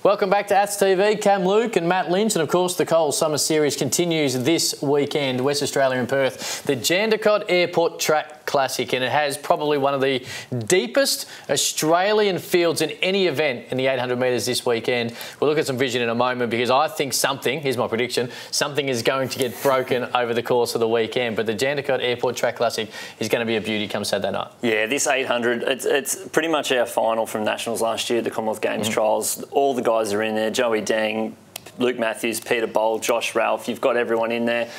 Welcome back to AthsTV. Cam Luke and Matt Lynch, and of course the Coles Summer Series continues this weekend. West Australia in Perth, the Jandakot Airport Track Classic, and it has probably one of the deepest Australian fields in any event in the 800 metres this weekend. We'll look at some vision in a moment because I think something, here's my prediction, something is going to get broken over the course of the weekend. But the Jandakot Airport Track Classic is going to be a beauty come Saturday night. Yeah, this 800, it's pretty much our final from Nationals last year, the Commonwealth Games trials. All the guys are in there, Joseph Deng, Luke Mathews, Peter Bowl, Josh Ralph, you've got everyone in there.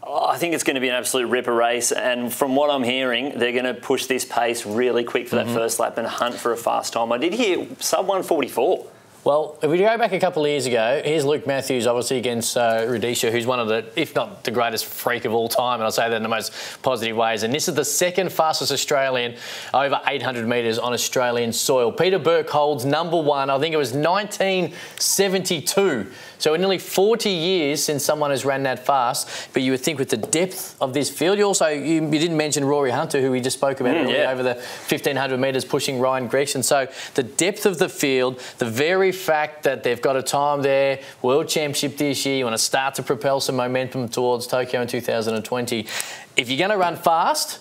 I think it's going to be an absolute ripper race, and from what I'm hearing, they're going to push this pace really quick for that first lap and hunt for a fast time. I did hear sub 144. Well, if we go back a couple of years ago, here's Luke Mathews, obviously against Rudisha, who's one of the, if not the greatest freak of all time, and I say that in the most positive ways. And this is the second fastest Australian over 800 metres on Australian soil. Peter Burke holds number one. I think it was 1972. So in nearly 40 years since someone has ran that fast. But you would think with the depth of this field, you didn't mention Rory Hunter, who we just spoke about earlier, over the 1500 metres pushing Ryan Gregson. So the depth of the field, the very fact that they've got a time there, World Championship this year, you want to start to propel some momentum towards Tokyo in 2020. If you're going to run fast,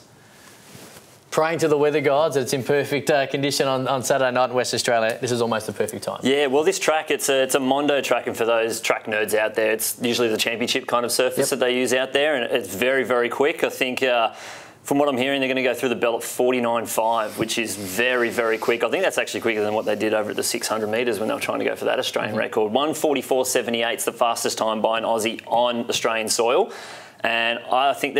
praying to the weather gods that it's in perfect condition on Saturday night in West Australia, this is almost the perfect time. Yeah, well, this track, it's a Mondo track, and for those track nerds out there, it's usually the championship kind of surface that they use out there, and it's very, very quick. I think from what I'm hearing, they're going to go through the belt at 49.5, which is very, very quick. I think that's actually quicker than what they did over at the 600 metres when they were trying to go for that Australian record. 1:44.78 is the fastest time by an Aussie on Australian soil. And I think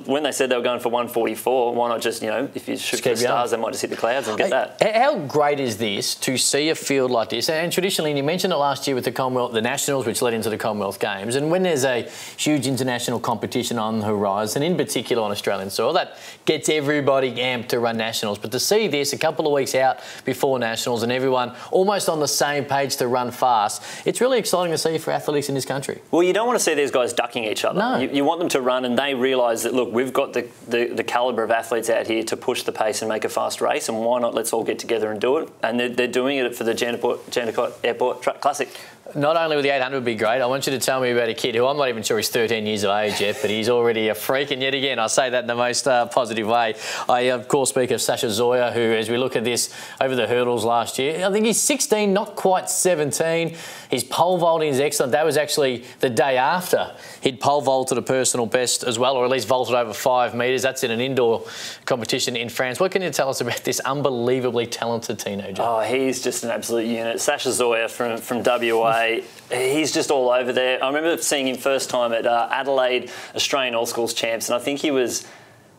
when they said they were going for 1:44, why not just, if you shoot for the stars, they might just hit the clouds and get that. How great is this to see a field like this? And traditionally, and you mentioned it last year with the Commonwealth, the Nationals, which led into the Commonwealth Games, and when there's a huge international competition on the horizon, in particular on Australian soil, that gets everybody amped to run Nationals. But to see this a couple of weeks out before Nationals and everyone almost on the same page to run fast, it's really exciting to see for athletes in this country. Well, you don't want to see these guys ducking each other. No. You want them to run, and they realise that, look, we've got the calibre of athletes out here to push the pace and make a fast race, and why not let's all get together and do it? And they're doing it for the Jandakot Airport Track Classic. Not only with the 800 would be great, I want you to tell me about a kid who I'm not even sure he's 13 years of age yet, but he's already a freak, and yet again, I say that in the most positive way. I, of course, speak of Sasha Zhoya, who, as we look at this over the hurdles last year, I think he's 16, not quite 17. His pole vaulting is excellent. That was actually the day after he'd pole vaulted a personal best as well, or at least vaulted over 5 metres. That's in an indoor competition in France. What can you tell us about this unbelievably talented teenager? Oh, he's just an absolute unit. Sasha Zhoya from WA. He's just all over there. I remember seeing him first time at Adelaide Australian All Schools Champs, and I think he was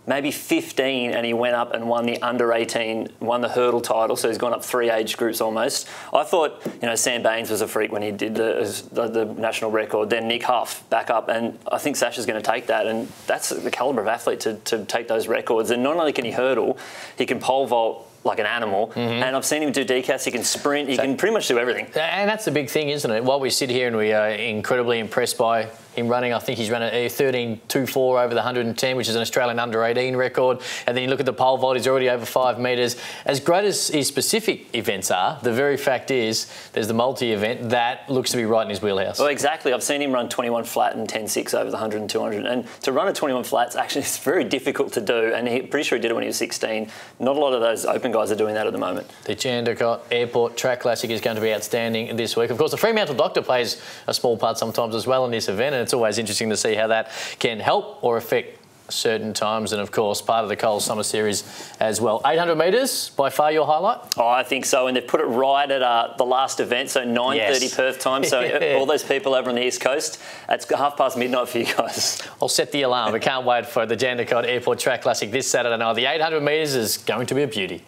maybe 15, and he went up and won the under 18, won the hurdle title, so he's gone up 3 age groups almost. I thought, Sam Baines was a freak when he did the national record, then Nick Huff back up, and I think Sasha's going to take that, and that's the calibre of athlete to take those records. And not only can he hurdle, he can pole vault like an animal, and I've seen him do decats, he can sprint, he can pretty much do everything. And that's the big thing, isn't it? While we sit here and we are incredibly impressed by him running, I think he's run a 13.24 over the 110, which is an Australian under-18 record, and then you look at the pole vault, he's already over 5 metres. As great as his specific events are, the very fact is there's the multi-event that looks to be right in his wheelhouse. Well, exactly. I've seen him run 21 flat and 10.6 over the 100 and 200, and to run a 21 flat's actually, it's very difficult to do, and pretty sure he did it when he was 16. Not a lot of those open guys are doing that at the moment. The Jandakot Airport Track Classic is going to be outstanding this week. Of course, the Fremantle Doctor plays a small part sometimes as well in this event, and it's always interesting to see how that can help or affect certain times, and of course part of the Coles Summer Series as well. 800 metres, by far your highlight? Oh, I think so, and they've put it right at the last event, so 9:30 Perth time, so all those people over on the East Coast, it's midnight for you guys. I'll set the alarm. I can't wait for the Jandakot Airport Track Classic this Saturday night. The 800 metres is going to be a beauty.